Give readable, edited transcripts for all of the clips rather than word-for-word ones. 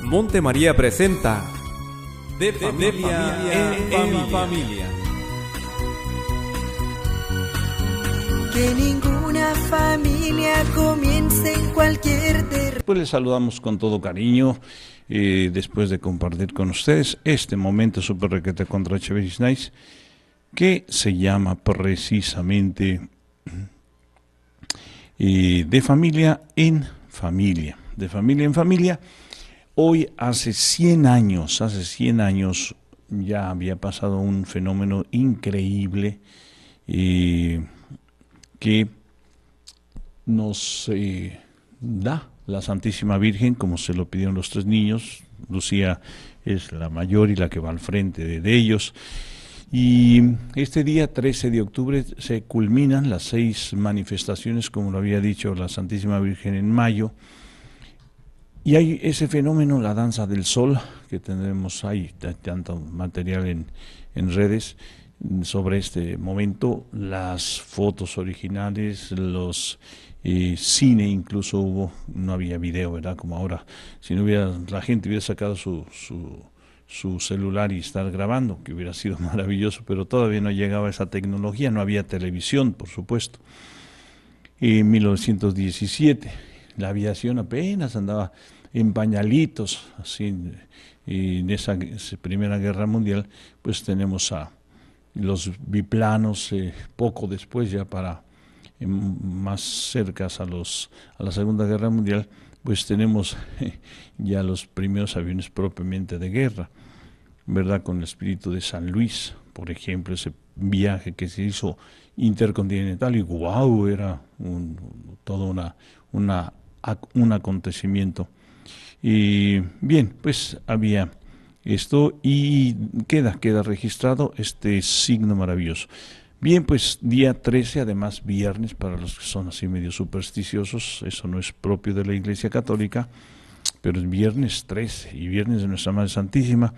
Monte María presenta De Familia en Familia. Que ninguna familia comience en cualquier terreno. Pues les saludamos con todo cariño, después de compartir con ustedes este momento super requete contra Cheveris Nice, que se llama precisamente De Familia en Familia. De Familia en Familia. Hoy hace 100 años ya había pasado un fenómeno increíble que nos da la Santísima Virgen, como se lo pidieron los tres niños. Lucía es la mayor y la que va al frente de ellos. Y este día 13 de octubre se culminan las 6 manifestaciones, como lo había dicho la Santísima Virgen en mayo. Y hay ese fenómeno, la danza del sol, que tendremos ahí, tanto material en redes sobre este momento, las fotos originales, los cine incluso hubo, no había video, ¿verdad? Como ahora, si no hubiera, la gente hubiera sacado su celular y estar grabando, que hubiera sido maravilloso, pero todavía no llegaba esa tecnología, no había televisión, por supuesto. En 1917, la aviación apenas andaba en pañalitos, así, y en esa Primera Guerra Mundial, pues tenemos a los biplanos, poco después, ya para más cercas a la Segunda Guerra Mundial, pues tenemos ya los primeros aviones propiamente de guerra, ¿verdad? Con el espíritu de San Luis, por ejemplo, ese viaje que se hizo intercontinental y wow, era todo un acontecimiento. Y bien, pues había esto y queda registrado este signo maravilloso. Bien, pues día 13, además viernes, para los que son así medio supersticiosos, eso no es propio de la Iglesia Católica, pero es viernes 13 y viernes de Nuestra Madre Santísima.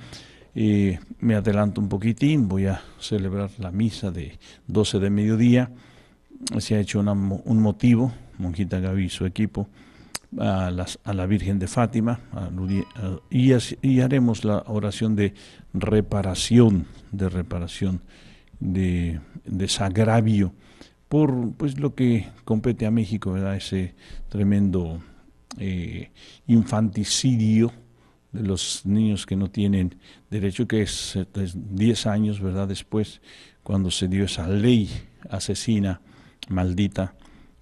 Me adelanto un poquitín, voy a celebrar la misa de 12 de mediodía. Se ha hecho un motivo, Monjita Gaby y su equipo, a la Virgen de Fátima, y haremos la oración de reparación, de desagravio por pues lo que compete a México, ¿verdad? Ese tremendo infanticidio de los niños que no tienen derecho, que es 10 años, ¿verdad? Después, cuando se dio esa ley asesina, maldita,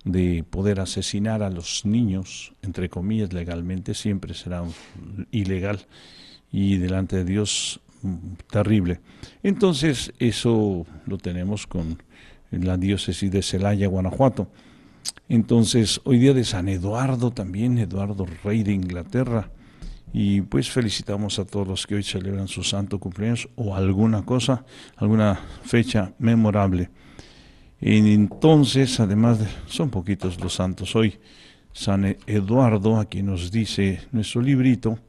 de poder asesinar a los niños, entre comillas, legalmente, siempre será ilegal y delante de Dios terrible. Entonces, eso lo tenemos con la diócesis de Celaya, Guanajuato. Entonces, hoy día de San Eduardo también, Eduardo, rey de Inglaterra, y pues felicitamos a todos los que hoy celebran su santo cumpleaños o alguna cosa, alguna fecha memorable. Entonces, además, son poquitos los santos hoy. San Eduardo, aquí nos dice nuestro librito,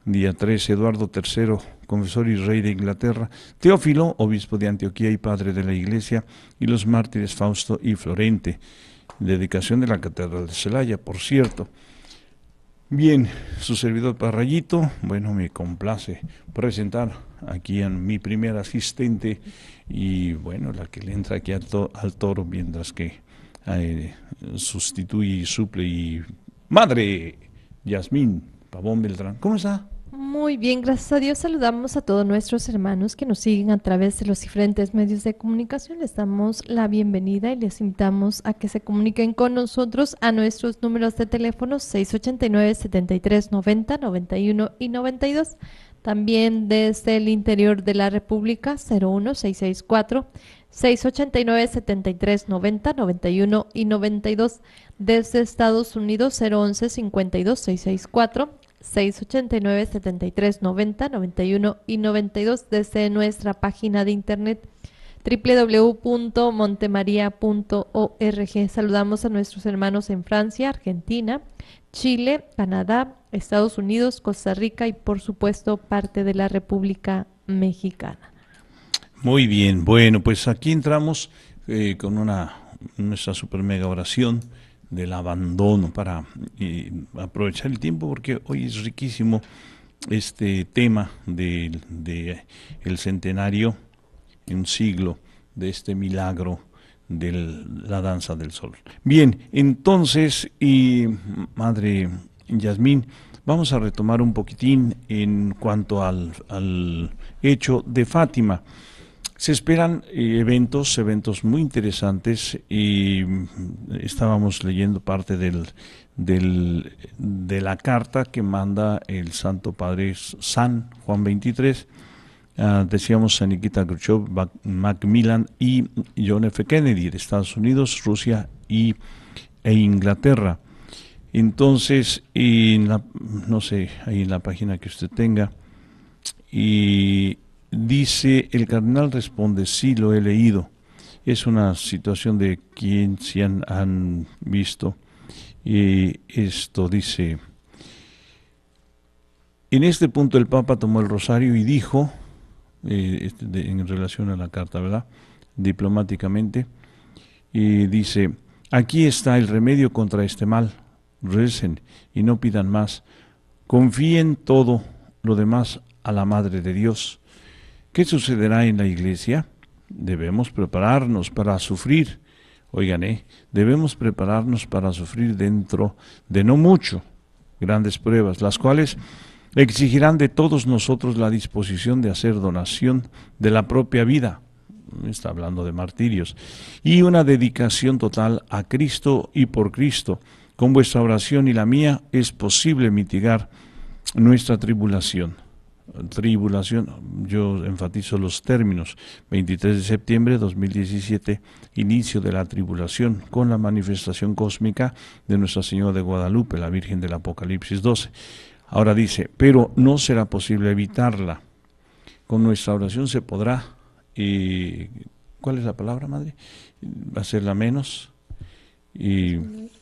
día 13, Eduardo III, confesor y rey de Inglaterra, Teófilo, obispo de Antioquía y padre de la Iglesia, y los mártires Fausto y Florente, dedicación de la Catedral de Celaya, por cierto. Bien, su servidor Parrayito, bueno, me complace presentar aquí a mi primer asistente y bueno, la que le entra aquí al toro mientras que sustituye y suple y madre Yasmín Pavón Beltrán. ¿Cómo está? Muy bien, gracias a Dios. Saludamos a todos nuestros hermanos que nos siguen a través de los diferentes medios de comunicación. Les damos la bienvenida y les invitamos a que se comuniquen con nosotros a nuestros números de teléfono 689-7390, 91 y 92. También desde el interior de la República, 01664-689-7390, 91 y 92. Desde Estados Unidos, 011-52-664. 689-7390, 91 y 92, desde nuestra página de internet www.montemaria.org. Saludamos a nuestros hermanos en Francia, Argentina, Chile, Canadá, Estados Unidos, Costa Rica y por supuesto parte de la República Mexicana. Muy bien, bueno, pues aquí entramos con nuestra super mega oración del abandono para aprovechar el tiempo, porque hoy es riquísimo este tema de el centenario, un siglo de este milagro de la danza del sol. Bien, entonces, Madre Yasmín, vamos a retomar un poquitín en cuanto al hecho de Fátima. Se esperan eventos muy interesantes, y estábamos leyendo parte de la carta que manda el Santo Padre San Juan XXIII. Decíamos San Nikita Khrushchev, Macmillan y John F. Kennedy de Estados Unidos, Rusia e Inglaterra. Entonces, no sé, ahí en la página que usted tenga, y dice, el cardenal responde, sí, lo he leído. Es una situación de quien se han visto. Y esto dice, en este punto el Papa tomó el rosario y dijo, en relación a la carta, ¿verdad?, diplomáticamente, y dice, aquí está el remedio contra este mal, recen y no pidan más, confíen todo lo demás a la Madre de Dios. ¿Qué sucederá en la Iglesia? Debemos prepararnos para sufrir, oigan, debemos prepararnos para sufrir dentro de no mucho grandes pruebas, las cuales exigirán de todos nosotros la disposición de hacer donación de la propia vida, está hablando de martirios, y una dedicación total a Cristo y por Cristo. Con vuestra oración y la mía es posible mitigar nuestra tribulación. Tribulación, yo enfatizo los términos, 23 de septiembre de 2017, inicio de la tribulación con la manifestación cósmica de Nuestra Señora de Guadalupe, la Virgen del Apocalipsis 12. Ahora dice, pero no será posible evitarla. Con nuestra oración se podrá, ¿cuál es la palabra, Madre? Hacerla menos y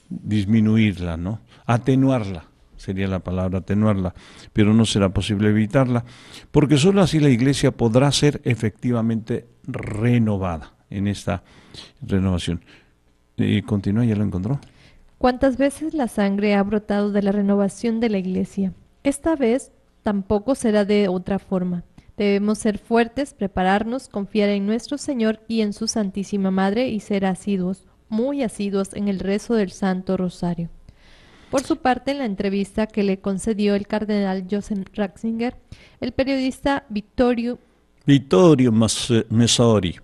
disminuirla, ¿no? Atenuarla. Sería la palabra, atenuarla, pero no será posible evitarla, porque solo así la Iglesia podrá ser efectivamente renovada en esta renovación. Continúa, ¿ya lo encontró? ¿Cuántas veces la sangre ha brotado de la renovación de la Iglesia? Esta vez tampoco será de otra forma. Debemos ser fuertes, prepararnos, confiar en nuestro Señor y en su Santísima Madre y ser asiduos, muy asiduos en el rezo del Santo Rosario. Por su parte, en la entrevista que le concedió el cardenal Joseph Ratzinger, el periodista Vittorio Messori,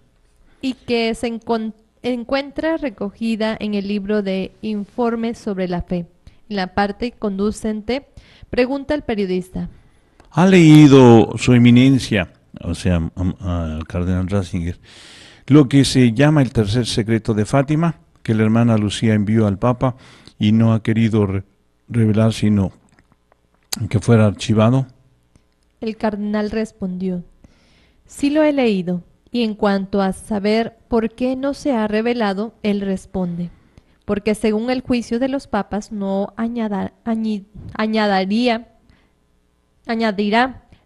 y que se encuentra recogida en el libro de Informes sobre la Fe, en la parte conducente, pregunta al periodista: ¿ha leído su eminencia, o sea, al cardenal Ratzinger, lo que se llama el tercer secreto de Fátima, que la hermana Lucía envió al Papa y no ha querido revelar, sino que fuera archivado? El cardenal respondió: sí lo he leído, y en cuanto a saber por qué no se ha revelado, él responde: porque según el juicio de los papas no añadirá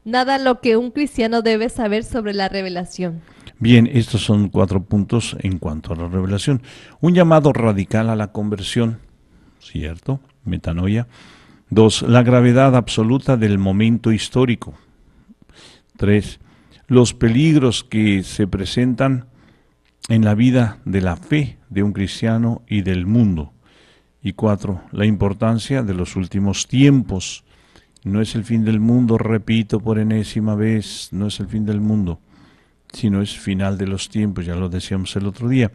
nada a lo que un cristiano debe saber sobre la revelación. Bien, estos son 4 puntos en cuanto a la revelación. Un llamado radical a la conversión, ¿cierto? Metanoia. 2. La gravedad absoluta del momento histórico. 3. Los peligros que se presentan en la vida de la fe de un cristiano y del mundo. Y 4. La importancia de los últimos tiempos. No es el fin del mundo, repito por enésima vez, no es el fin del mundo, sino es final de los tiempos, ya lo decíamos el otro día.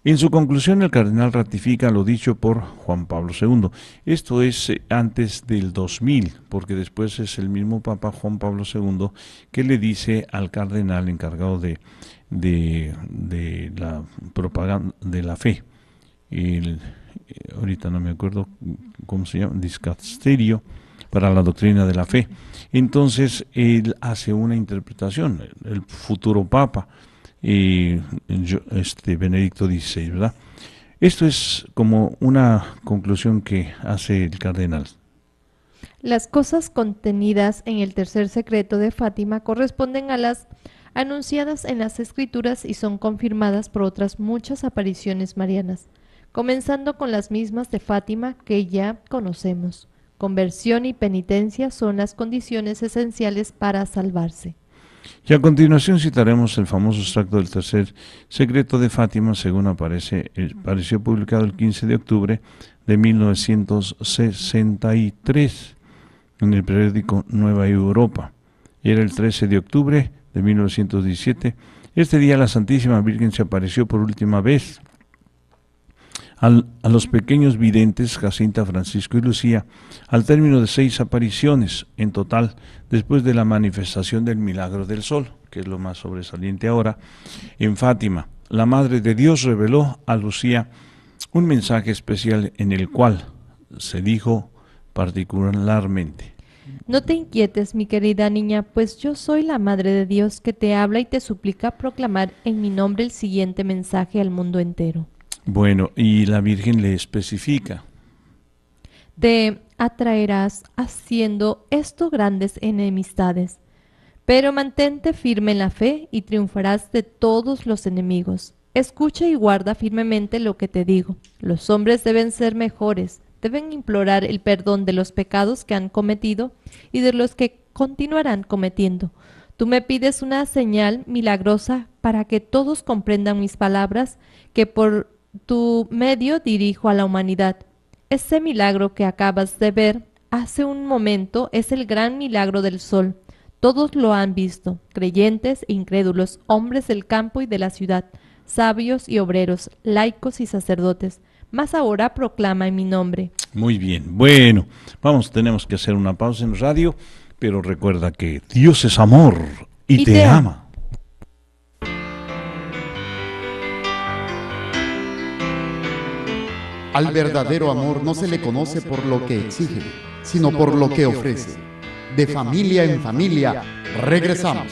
En su conclusión, el cardenal ratifica lo dicho por Juan Pablo II. Esto es antes del 2000, porque después es el mismo Papa Juan Pablo II que le dice al cardenal encargado de la propaganda de la fe, ahorita no me acuerdo cómo se llama, Dicasterio para la doctrina de la fe. Entonces él hace una interpretación, el futuro Papa, Benedicto XVI, ¿verdad? Esto es como una conclusión que hace el cardenal. Las cosas contenidas en el tercer secreto de Fátima corresponden a las anunciadas en las Escrituras y son confirmadas por otras muchas apariciones marianas, comenzando con las mismas de Fátima que ya conocemos, Conversión y penitencia son las condiciones esenciales para salvarse. Y a continuación citaremos el famoso extracto del tercer secreto de Fátima, según apareció publicado el 15 de octubre de 1963 en el periódico Nueva Europa. Era el 13 de octubre de 1917. Este día la Santísima Virgen se apareció por última vez a los pequeños videntes Jacinta, Francisco y Lucía, al término de 6 apariciones en total, después de la manifestación del milagro del sol, que es lo más sobresaliente ahora, en Fátima. La Madre de Dios reveló a Lucía un mensaje especial en el cual se dijo particularmente: No te inquietes, mi querida niña, pues yo soy la Madre de Dios que te habla y te suplica proclamar en mi nombre el siguiente mensaje al mundo entero. Bueno, y la Virgen le especifica: Te atraerás haciendo esto grandes enemistades, pero mantente firme en la fe y triunfarás de todos los enemigos. Escucha y guarda firmemente lo que te digo. Los hombres deben ser mejores, deben implorar el perdón de los pecados que han cometido y de los que continuarán cometiendo. Tú me pides una señal milagrosa para que todos comprendan mis palabras, que por tu medio dirijo a la humanidad. Ese milagro que acabas de ver hace un momento es el gran milagro del sol. Todos lo han visto, creyentes e incrédulos, hombres del campo y de la ciudad, sabios y obreros, laicos y sacerdotes. Mas ahora proclama en mi nombre. Muy bien, bueno, tenemos que hacer una pausa en radio, pero recuerda que Dios es amor y te ama. Al verdadero amor no se le conoce por lo que exige, sino por lo que ofrece. De familia en familia, regresamos.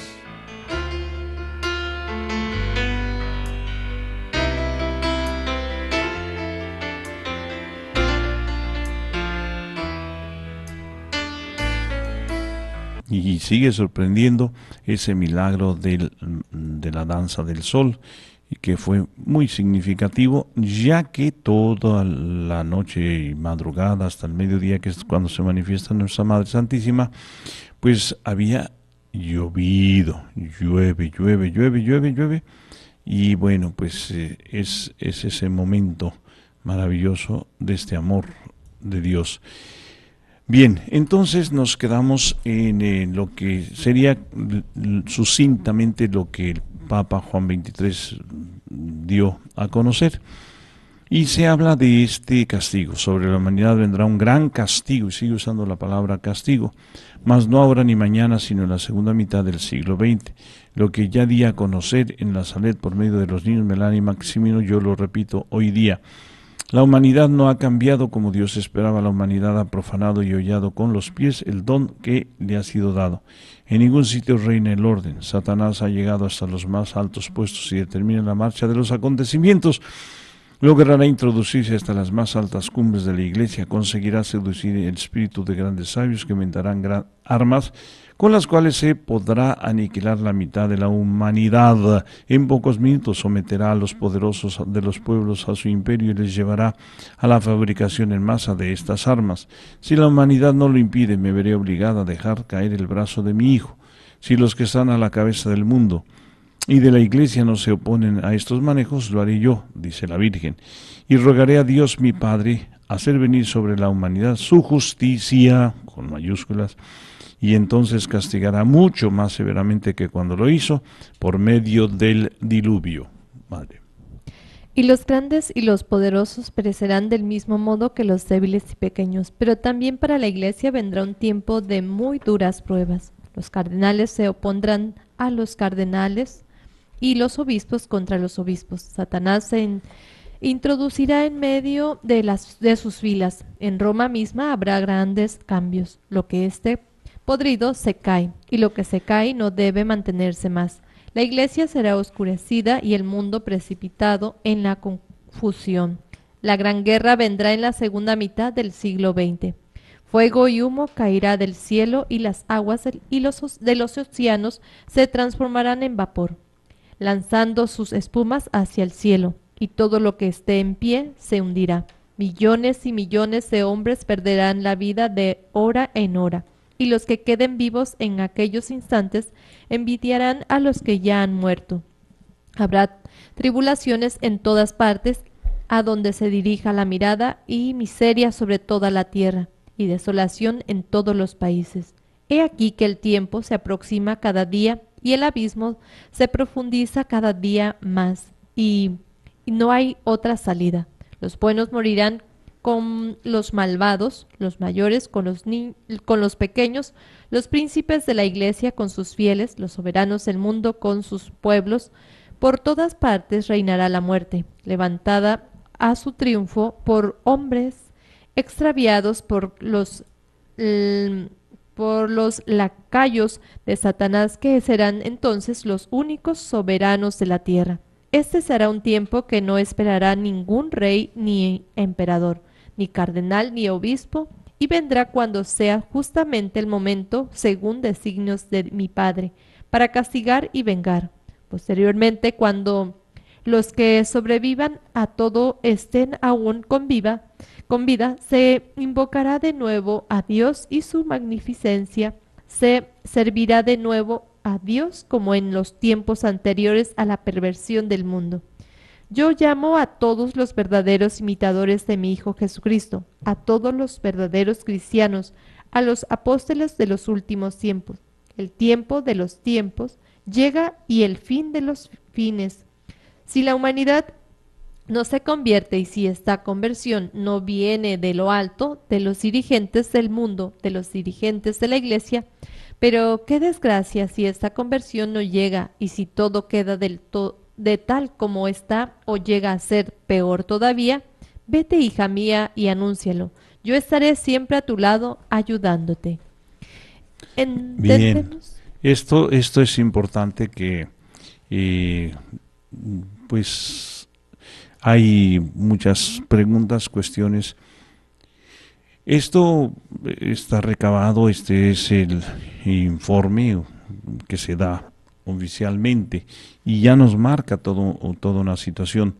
Y sigue sorprendiendo ese milagro de la danza del sol, y que fue muy significativo, ya que toda la noche y madrugada hasta el mediodía, que es cuando se manifiesta nuestra Madre Santísima, pues había llovido, llueve, y bueno, pues es ese momento maravilloso de este amor de Dios. Bien, entonces nos quedamos en lo que sería sucintamente lo que el Papa Juan XXIII dio a conocer. Y se habla de este castigo. Sobre la humanidad vendrá un gran castigo, y sigue usando la palabra castigo, mas no ahora ni mañana, sino en la segunda mitad del siglo XX. Lo que ya di a conocer en la Salet por medio de los niños Melania y Maximino, yo lo repito hoy día. La humanidad no ha cambiado como Dios esperaba. La humanidad ha profanado y hollado con los pies el don que le ha sido dado. En ningún sitio reina el orden. Satanás ha llegado hasta los más altos puestos y determina la marcha de los acontecimientos. Logrará introducirse hasta las más altas cumbres de la Iglesia. Conseguirá seducir el espíritu de grandes sabios que inventarán armas con las cuales se podrá aniquilar la mitad de la humanidad. En pocos minutos someterá a los poderosos de los pueblos a su imperio y les llevará a la fabricación en masa de estas armas. Si la humanidad no lo impide, me veré obligada a dejar caer el brazo de mi Hijo. Si los que están a la cabeza del mundo y de la Iglesia no se oponen a estos manejos, lo haré yo, dice la Virgen, y rogaré a Dios mi Padre hacer venir sobre la humanidad su justicia, con mayúsculas, y entonces castigará mucho más severamente que cuando lo hizo por medio del diluvio. Madre. Y los grandes y los poderosos perecerán del mismo modo que los débiles y pequeños, pero también para la Iglesia vendrá un tiempo de muy duras pruebas. Los cardenales se opondrán a los cardenales y los obispos contra los obispos. Satanás se introducirá en medio de sus filas. En Roma misma habrá grandes cambios. Lo que esté podrido se cae, y lo que se cae no debe mantenerse más. La Iglesia será oscurecida y el mundo precipitado en la confusión. La gran guerra vendrá en la segunda mitad del siglo XX. Fuego y humo caerá del cielo y las aguas de los océanos se transformarán en vapor, lanzando sus espumas hacia el cielo, y todo lo que esté en pie se hundirá. Millones y millones de hombres perderán la vida de hora en hora, y los que queden vivos en aquellos instantes envidiarán a los que ya han muerto. Habrá tribulaciones en todas partes, a donde se dirija la mirada, y miseria sobre toda la tierra, y desolación en todos los países. He aquí que el tiempo se aproxima cada día, y el abismo se profundiza cada día más, y no hay otra salida. Los buenos morirán con los malvados, los mayores con los pequeños, los príncipes de la iglesia con sus fieles, los soberanos del mundo con sus pueblos. Por todas partes reinará la muerte, levantada a su triunfo por hombres extraviados por los lacayos de Satanás, que serán entonces los únicos soberanos de la tierra. Este será un tiempo que no esperará ningún rey ni emperador, ni cardenal ni obispo, y vendrá cuando sea justamente el momento, según designios de mi Padre, para castigar y vengar. Posteriormente, cuando los que sobrevivan a todo estén aún con vida, se invocará de nuevo a Dios, y su magnificencia se servirá de nuevo a Dios, como en los tiempos anteriores a la perversión del mundo. Yo llamo a todos los verdaderos imitadores de mi Hijo Jesucristo, a todos los verdaderos cristianos, a los apóstoles de los últimos tiempos. El tiempo de los tiempos llega, y el fin de los fines. Si la humanidad no se convierte, y si esta conversión no viene de lo alto, de los dirigentes del mundo, de los dirigentes de la iglesia, pero qué desgracia si esta conversión no llega, y si todo queda de tal como está, o llega a ser peor todavía. Vete, hija mía, y anúncialo. Yo estaré siempre a tu lado ayudándote. Bien, esto es importante, que pues hay muchas preguntas, cuestiones. Esto está recabado, este es el informe que se da oficialmente, y ya nos marca toda una situación.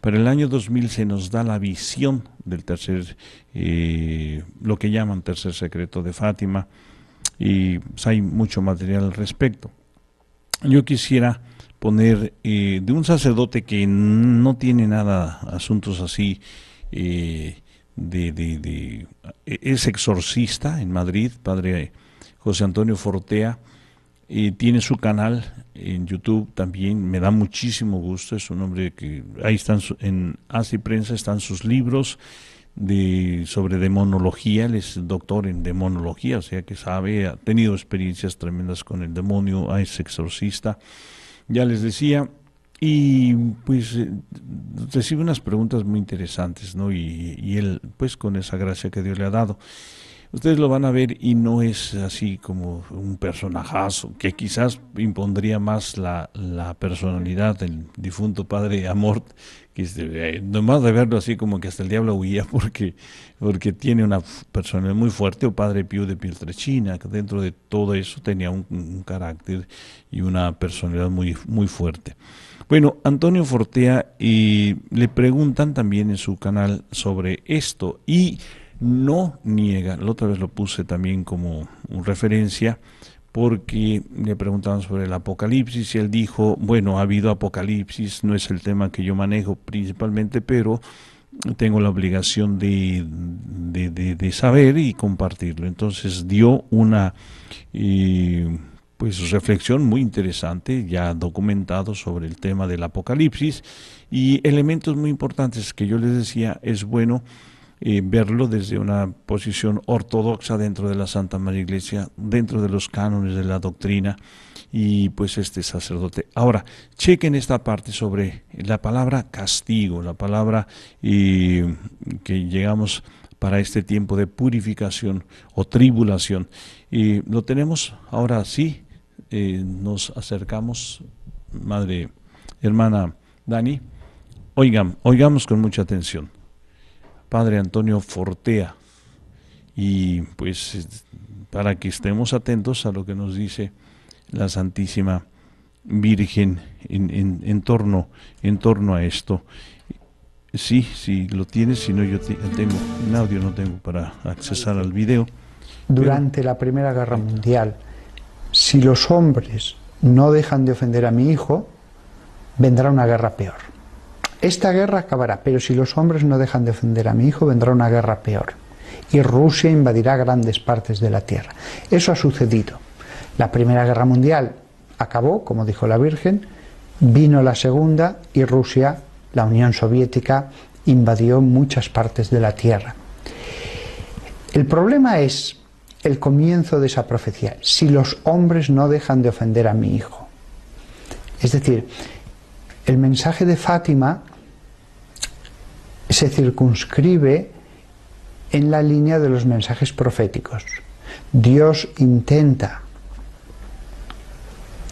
Para el año 2000 se nos da la visión del tercer, lo que llaman tercer secreto de Fátima, y pues hay mucho material al respecto. Yo quisiera poner de un sacerdote que no tiene nada, asuntos así, es exorcista en Madrid, padre José Antonio Fortea, tiene su canal en YouTube también, me da muchísimo gusto, es un hombre que, ahí están, en Así Prensa están sus libros sobre demonología, él es doctor en demonología, o sea que sabe, ha tenido experiencias tremendas con el demonio, es exorcista, ya les decía. Y pues recibe unas preguntas muy interesantes, ¿no? Y él, pues con esa gracia que Dios le ha dado, ustedes lo van a ver, y no es así como un personajazo, que quizás impondría más la personalidad del difunto padre Amort, que nomás de verlo así como que hasta el diablo huía, porque tiene una personalidad muy fuerte, o padre Pío de Pietrelcina, que dentro de todo eso tenía un carácter y una personalidad muy, muy fuerte. Bueno, Antonio Fortea, le preguntan también en su canal sobre esto, y no niega, la otra vez lo puse también como referencia, porque le preguntaban sobre el apocalipsis, y él dijo, bueno, ha habido apocalipsis, no es el tema que yo manejo principalmente, pero tengo la obligación de saber y compartirlo. Entonces dio una pues reflexión muy interesante, ya documentado, sobre el tema del apocalipsis, y elementos muy importantes que yo les decía, es bueno verlo desde una posición ortodoxa dentro de la Santa Madre Iglesia, dentro de los cánones de la doctrina, y pues este sacerdote. Ahora, chequen esta parte sobre la palabra castigo, la palabra que llegamos para este tiempo de purificación o tribulación. Y lo tenemos ahora sí, nos acercamos, madre, hermana Dani, oigamos con mucha atención. Padre Antonio Fortea, y pues para que estemos atentos a lo que nos dice la Santísima Virgen en torno a esto. Sí, sí, lo tienes, si no yo tengo, en audio no tengo para accesar al video. Durante la Primera Guerra Mundial, si los hombres no dejan de ofender a mi hijo, vendrá una guerra peor. Esta guerra acabará, pero si los hombres no dejan de ofender a mi hijo, vendrá una guerra peor. Y Rusia invadirá grandes partes de la tierra. Eso ha sucedido. La Primera Guerra Mundial acabó, como dijo la Virgen, vino la Segunda y Rusia, la Unión Soviética, invadió muchas partes de la tierra. El problema es el comienzo de esa profecía. Si los hombres no dejan de ofender a mi hijo. Es decir, el mensaje de Fátima se circunscribe en la línea de los mensajes proféticos. Dios intenta,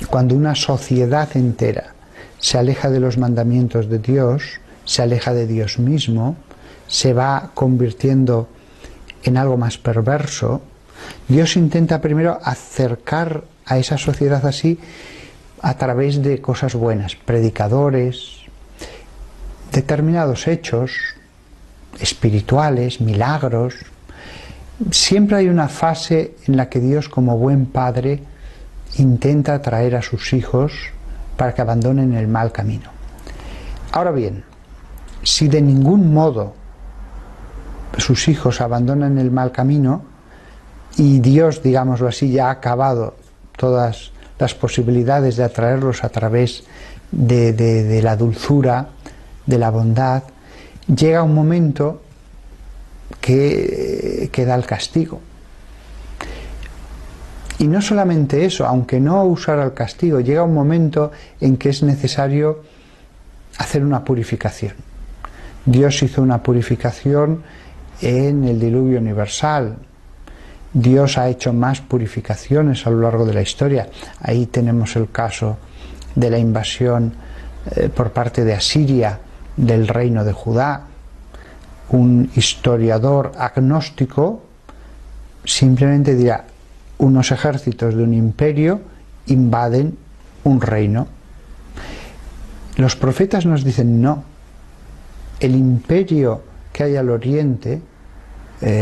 cuando una sociedad entera se aleja de los mandamientos de Dios, se aleja de Dios mismo, se va convirtiendo en algo más perverso, Dios intenta primero acercar a esa sociedad así a través de cosas buenas, predicadores, determinados hechos espirituales, milagros. Siempre hay una fase en la que Dios, como buen padre, intenta atraer a sus hijos para que abandonen el mal camino. Ahora bien, si de ningún modo sus hijos abandonan el mal camino y Dios, digámoslo así, ya ha acabado todas las posibilidades de atraerlos a través de la dulzura, de la bondad, llega un momento que da el castigo. Y no solamente eso, aunque no usara el castigo, llega un momento en que es necesario hacer una purificación. Dios hizo una purificación en el diluvio universal. Dios ha hecho más purificaciones a lo largo de la historia. Ahí tenemos el caso de la invasión por parte de Asiria del reino de Judá. Un historiador agnóstico simplemente dirá: unos ejércitos de un imperio invaden un reino. Los profetas nos dicen no. El imperio que hay al oriente,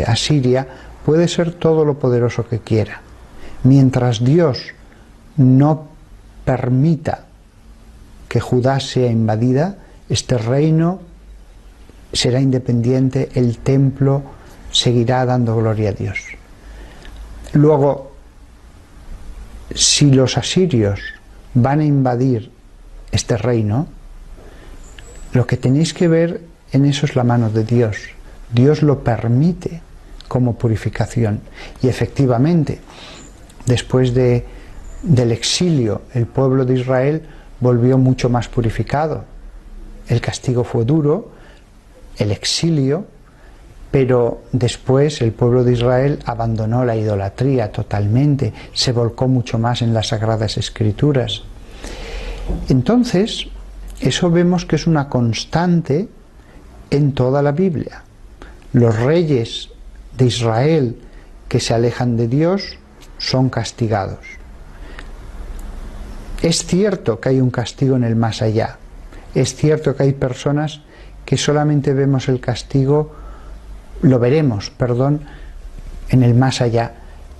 Asiria, puede ser todo lo poderoso que quiera. Mientras Dios no permita que Judá sea invadida, este reino será independiente, el templo seguirá dando gloria a Dios. Luego, si los asirios van a invadir este reino, lo que tenéis que ver en eso es la mano de Dios. Dios lo permite como purificación. Y efectivamente, después del exilio, el pueblo de Israel volvió mucho más purificado. El castigo fue duro, el exilio, pero después el pueblo de Israel abandonó la idolatría totalmente, se volcó mucho más en las Sagradas Escrituras. Entonces, eso vemos que es una constante en toda la Biblia. Los reyes de Israel que se alejan de Dios son castigados. Es cierto que hay un castigo en el más allá. Es cierto que hay personas que solamente vemos el castigo, lo veremos, perdón, en el más allá.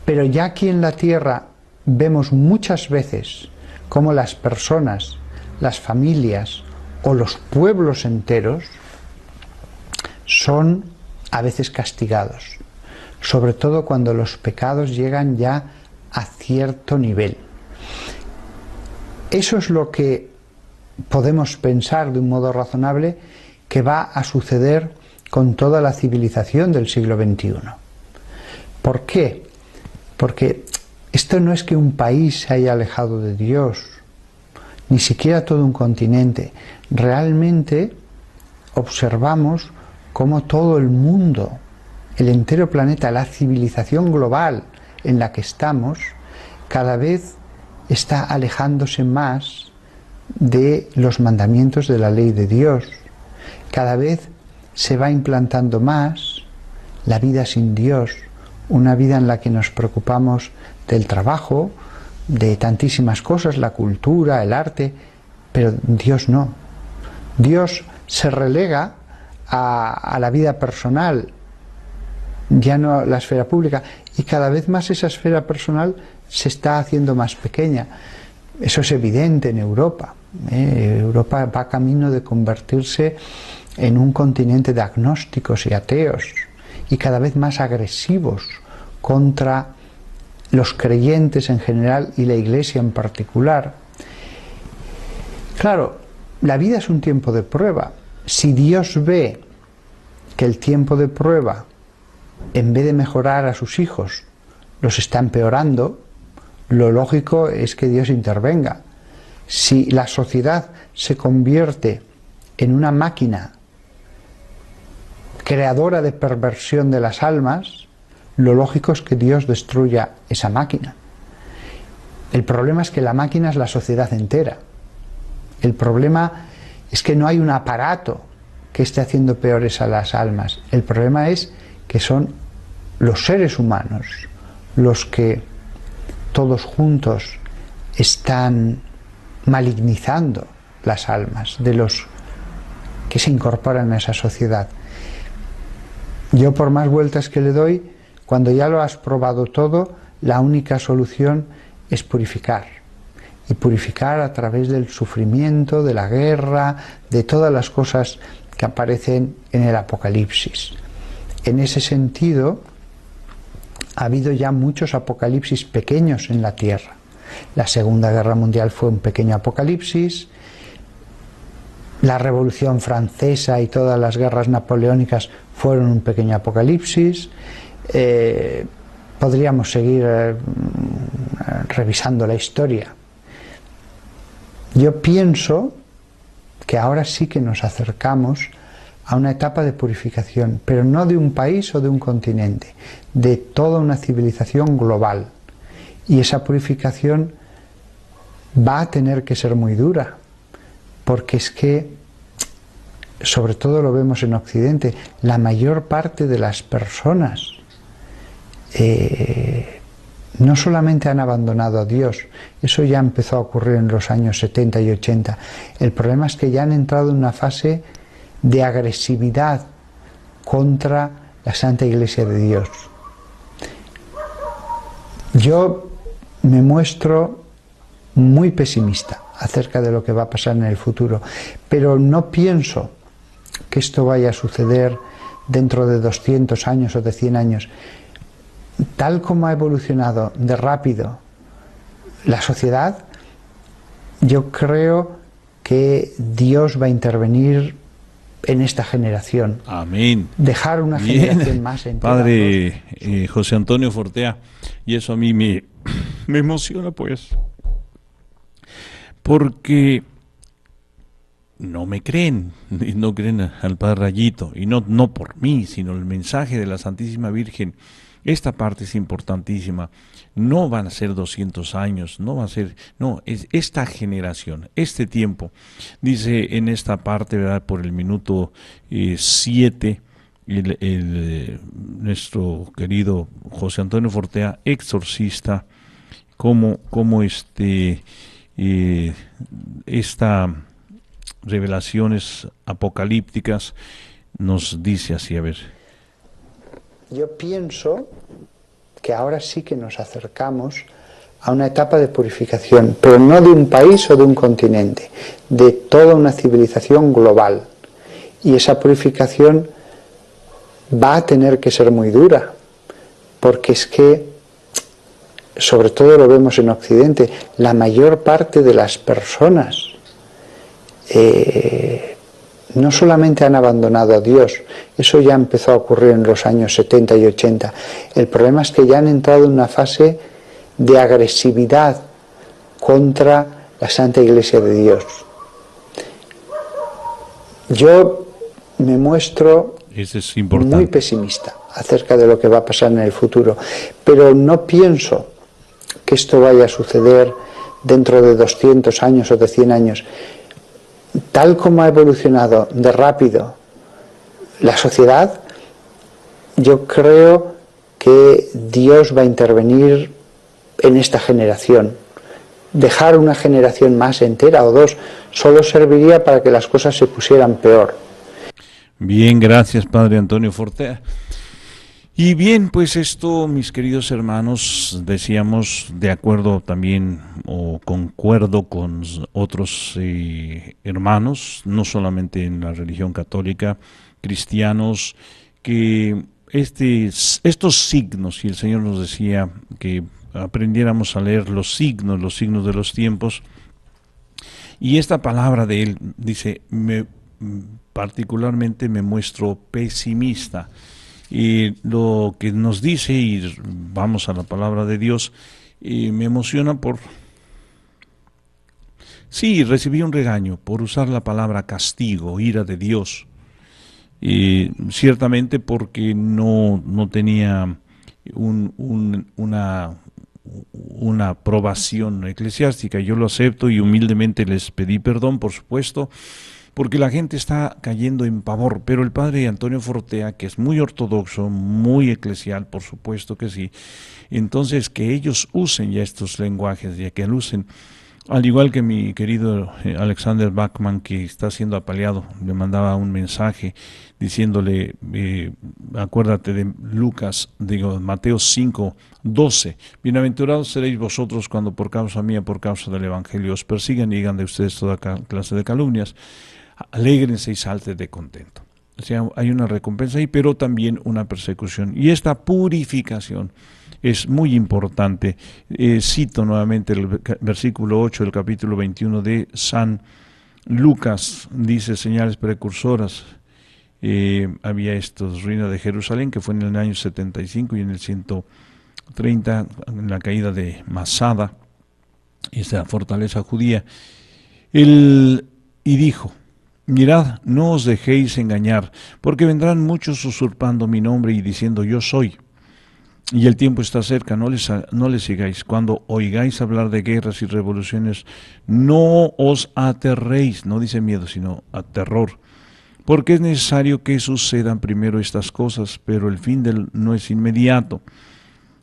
Pero ya aquí en la tierra vemos muchas veces cómo las personas, las familias o los pueblos enteros son a veces castigados, sobre todo cuando los pecados llegan ya a cierto nivel. Eso es lo que podemos pensar de un modo razonable que va a suceder con toda la civilización del siglo XXI. ¿Por qué? Porque esto no es que un país se haya alejado de Dios, ni siquiera todo un continente. Realmente observamos cómo todo el mundo, el entero planeta, la civilización global en la que estamos, cada vez está alejándose más de los mandamientos de la ley de Dios. Cada vez se va implantando más la vida sin Dios, una vida en la que nos preocupamos del trabajo, de tantísimas cosas, la cultura, el arte, pero Dios no. Dios se relega a la vida personal, ya no la esfera pública, y cada vez más esa esfera personal se está haciendo más pequeña. Eso es evidente en Europa. Europa va camino de convertirse en un continente de agnósticos y ateos, y cada vez más agresivos contra los creyentes en general y la Iglesia en particular. Claro, la vida es un tiempo de prueba. Si Dios ve que el tiempo de prueba, en vez de mejorar a sus hijos, los está empeorando, lo lógico es que Dios intervenga. Si la sociedad se convierte en una máquina creadora de perversión de las almas, lo lógico es que Dios destruya esa máquina. El problema es que la máquina es la sociedad entera. El problema es que no hay un aparato que esté haciendo peores a las almas. El problema es que son los seres humanos los que todos juntos están malignizando las almas de los que se incorporan a esa sociedad. Yo, por más vueltas que le doy, cuando ya lo has probado todo, la única solución es purificar. Y purificar a través del sufrimiento, de la guerra, de todas las cosas que aparecen en el Apocalipsis. En ese sentido, ha habido ya muchos apocalipsis pequeños en la tierra. La Segunda Guerra Mundial fue un pequeño apocalipsis. La Revolución Francesa y todas las guerras napoleónicas fueron un pequeño apocalipsis. Podríamos seguir revisando la historia. Yo pienso que ahora sí que nos acercamos a una etapa de purificación, pero no de un país o de un continente, de toda una civilización global. Y esa purificación va a tener que ser muy dura, porque es que, sobre todo lo vemos en Occidente, la mayor parte de las personas no solamente han abandonado a Dios, eso ya empezó a ocurrir en los años 70 y 80, el problema es que ya han entrado en una fase de agresividad contra la Santa Iglesia de Dios. Yo me muestro muy pesimista acerca de lo que va a pasar en el futuro, pero no pienso que esto vaya a suceder dentro de 200 años o de 100 años. Tal como ha evolucionado de rápido la sociedad, yo creo que Dios va a intervenir en esta generación. Amén. Dejar una generación más entera. Padre José Antonio Fortea, y eso a mí me emociona, pues, porque no me creen, no creen al Padre Rayito, y no por mí, sino el mensaje de la Santísima Virgen. Esta parte es importantísima. No van a ser 200 años, no va a ser, no, es esta generación, este tiempo. Dice en esta parte, ¿verdad?, por el minuto 7, nuestro querido José Antonio Fortea, exorcista, como estas revelaciones apocalípticas nos dice así, a ver. Yo pienso que ahora sí que nos acercamos a una etapa de purificación, pero no de un país o de un continente, de toda una civilización global. Y esa purificación va a tener que ser muy dura, porque es que, sobre todo lo vemos en Occidente, la mayor parte de las personas no solamente han abandonado a Dios, eso ya empezó a ocurrir en los años 70 y 80. El problema es que ya han entrado en una fase de agresividad contra la Santa Iglesia de Dios. Yo me muestro muy pesimista acerca de lo que va a pasar en el futuro, pero no pienso que esto vaya a suceder dentro de 200 años o de 100 años. Tal como ha evolucionado de rápido la sociedad, yo creo que Dios va a intervenir en esta generación. Dejar una generación más entera o dos solo serviría para que las cosas se pusieran peor. Bien, gracias Padre Antonio Fortea. Y bien, pues esto, mis queridos hermanos, decíamos, de acuerdo también o concuerdo con otros hermanos, no solamente en la religión católica, cristianos, que estos signos, y el Señor nos decía que aprendiéramos a leer los signos de los tiempos, y esta palabra de Él dice, particularmente me muestro pesimista. Y lo que nos dice, y vamos a la palabra de Dios, me emociona sí, recibí un regaño por usar la palabra castigo, ira de Dios, ciertamente porque no tenía una aprobación eclesiástica. Yo lo acepto y humildemente les pedí perdón, por supuesto, porque la gente está cayendo en pavor, pero el padre Antonio Fortea, que es muy ortodoxo, muy eclesial, por supuesto que sí, entonces que ellos usen ya estos lenguajes, ya que usen, al igual que mi querido Alexander Bachman, que está siendo apaleado, le mandaba un mensaje diciéndole, acuérdate de Mateo 5:12, bienaventurados seréis vosotros cuando por causa mía, por causa del evangelio, os persigan y digan de ustedes toda clase de calumnias. Alégrense y salten de contento. O sea, hay una recompensa ahí, pero también una persecución. Y esta purificación es muy importante. Cito nuevamente el versículo 8 del capítulo 21 de San Lucas. Dice, señales precursoras. Había ruina de Jerusalén, que fue en el año 75 y en el 130, en la caída de Masada, esa fortaleza judía. Y dijo, mirad, no os dejéis engañar, porque vendrán muchos usurpando mi nombre y diciendo yo soy. Y el tiempo está cerca, no les sigáis. Cuando oigáis hablar de guerras y revoluciones, no os aterréis, no dice miedo, sino a terror. Porque es necesario que sucedan primero estas cosas, pero el fin no es inmediato.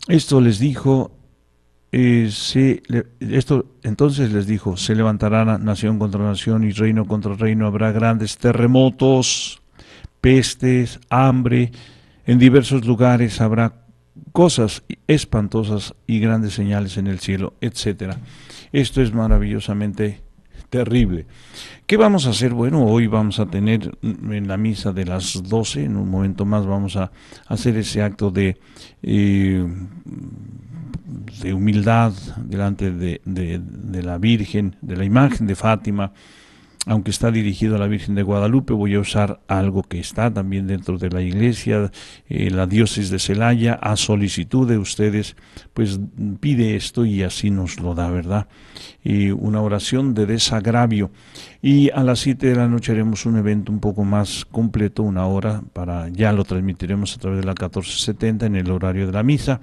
Esto les dijo, entonces les dijo, se levantará nación contra nación y reino contra reino, habrá grandes terremotos, pestes, hambre, en diversos lugares habrá cosas espantosas y grandes señales en el cielo, etcétera. Esto es maravillosamente terrible. ¿Qué vamos a hacer? Bueno, hoy vamos a tener en la misa de las 12, en un momento más vamos a hacer ese acto de humildad delante de la Virgen, de la imagen de Fátima. Aunque está dirigido a la Virgen de Guadalupe, voy a usar algo que está también dentro de la iglesia, la diócesis de Celaya, a solicitud de ustedes, pues pide esto y así nos lo da, ¿verdad? Una oración de desagravio. Y a las 7 de la noche haremos un evento un poco más completo, una hora, ya lo transmitiremos a través de la 1470 en el horario de la misa.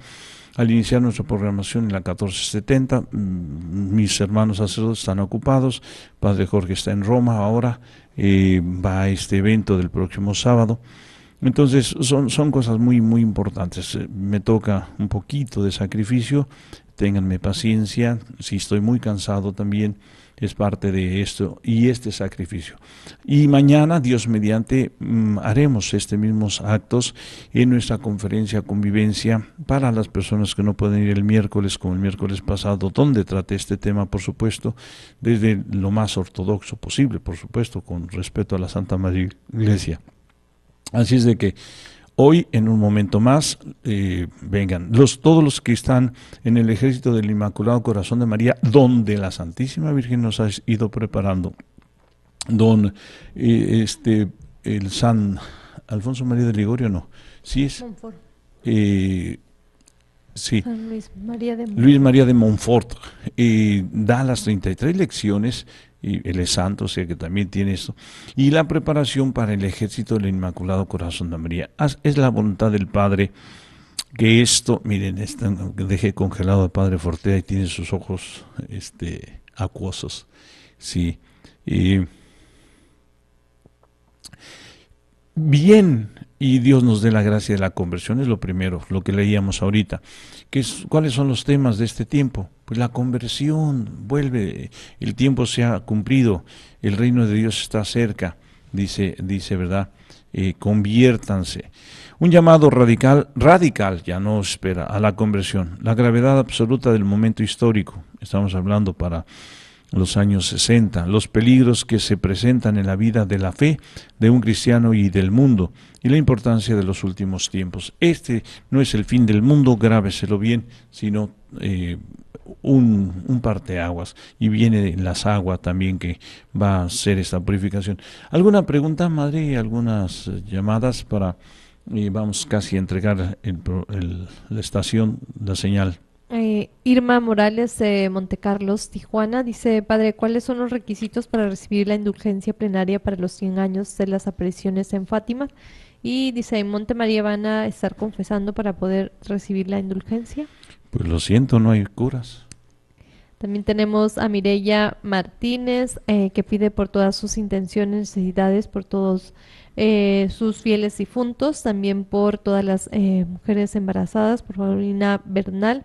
Al iniciar nuestra programación en la 1470, mis hermanos sacerdotes están ocupados, Padre Jorge está en Roma ahora, va a este evento del próximo sábado. Entonces son cosas muy, muy importantes. Me toca un poquito de sacrificio, ténganme paciencia, si estoy muy cansado también, es parte de esto y este sacrificio. Y mañana, Dios mediante, haremos mismos actos en nuestra conferencia Convivencia para las personas que no pueden ir el miércoles, como el miércoles pasado, donde traté este tema, por supuesto, desde lo más ortodoxo posible, por supuesto, con respeto a la Santa Madre Iglesia. Así es de que hoy, en un momento más, vengan todos los que están en el ejército del Inmaculado Corazón de María, donde la Santísima Virgen nos ha ido preparando, el San Alfonso María de Ligorio, no, sí es, sí, San Luis María de Montfort, da las 33 lecciones. Y él es santo, o sea que también tiene esto. Y la preparación para el ejército del Inmaculado Corazón de María. Es la voluntad del Padre que esto, miren, dejé congelado al Padre Fortea y tiene sus ojos acuosos. Sí. Bien, y Dios nos dé la gracia de la conversión, es lo primero, lo que leíamos ahorita. ¿Cuáles son los temas de este tiempo? Pues la conversión, vuelve, el tiempo se ha cumplido, el reino de Dios está cerca, dice ¿verdad? conviértanse. Un llamado radical ya no espera a la conversión. La gravedad absoluta del momento histórico, estamos hablando para los años 60, los peligros que se presentan en la vida de la fe de un cristiano y del mundo, y la importancia de los últimos tiempos. Este no es el fin del mundo, grábeselo bien, sino un parteaguas, y viene las aguas también que va a hacer esta purificación. ¿Alguna pregunta, madre? ¿Algunas llamadas para, vamos casi a entregar la estación, la señal? Irma Morales de Montecarlos, Tijuana, dice: Padre, ¿cuáles son los requisitos para recibir la indulgencia plenaria para los 100 años de las apariciones en Fátima? Y dice: ¿en Monte María van a estar confesando para poder recibir la indulgencia? Pues lo siento, no hay curas. También tenemos a Mireya Martínez, que pide por todas sus intenciones, necesidades, por todos sus fieles difuntos, también por todas las mujeres embarazadas, por Paulina Bernal,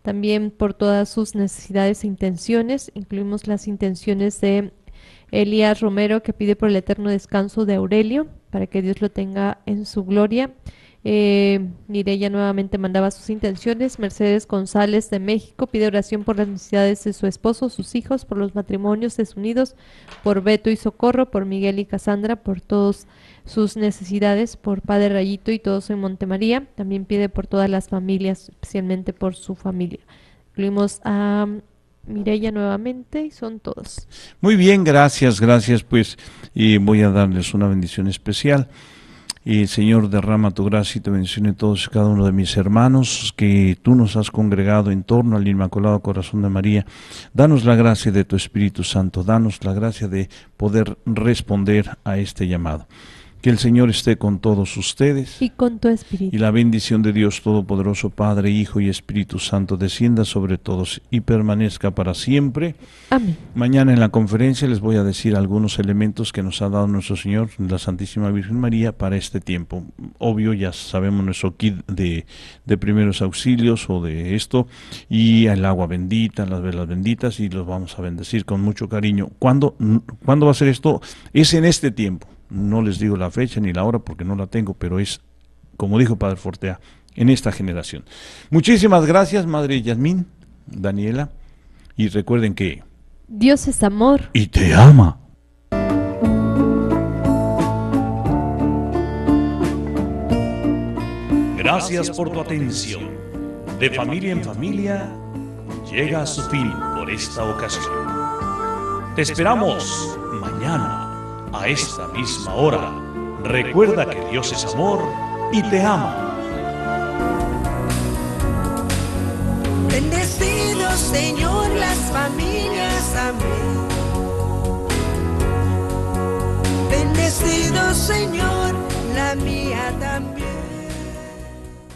también por todas sus necesidades e intenciones. Incluimos las intenciones de Elías Romero, que pide por el eterno descanso de Aurelio, para que Dios lo tenga en su gloria. Mireya nuevamente mandaba sus intenciones. Mercedes González de México pide oración por las necesidades de su esposo, sus hijos, por los matrimonios desunidos, por Beto y Socorro, por Miguel y Cassandra, por todas sus necesidades, por Padre Rayito y todos en Montemaría. También pide por todas las familias, especialmente por su familia. Incluimos a Mireya nuevamente y son todos. Muy bien, gracias, pues voy a darles una bendición especial. Señor, derrama tu gracia y te bendición en todos y cada uno de mis hermanos que tú nos has congregado en torno al Inmaculado Corazón de María. Danos la gracia de tu Espíritu Santo, danos la gracia de poder responder a este llamado. Que el Señor esté con todos ustedes. Y con tu espíritu. Y la bendición de Dios Todopoderoso, Padre, Hijo y Espíritu Santo, descienda sobre todos y permanezca para siempre. Amén. Mañana en la conferencia les voy a decir algunos elementos que nos ha dado nuestro Señor, la Santísima Virgen María, para este tiempo. Obvio, ya sabemos nuestro kit de primeros auxilios o de esto, y el agua bendita, las velas benditas, y los vamos a bendecir con mucho cariño. ¿Cuándo va a ser esto? Es en este tiempo. No les digo la fecha ni la hora porque no la tengo, pero es, como dijo Padre Fortea, en esta generación. Muchísimas gracias, Madre Yasmín, Daniela, y recuerden que Dios es amor y te ama. Gracias por tu atención. De Familia en Familia llega a su fin por esta ocasión. Te esperamos mañana a esta misma hora. Recuerda que Dios es amor y te ama. Bendecido Señor las familias, amén. Bendecido Señor la mía también.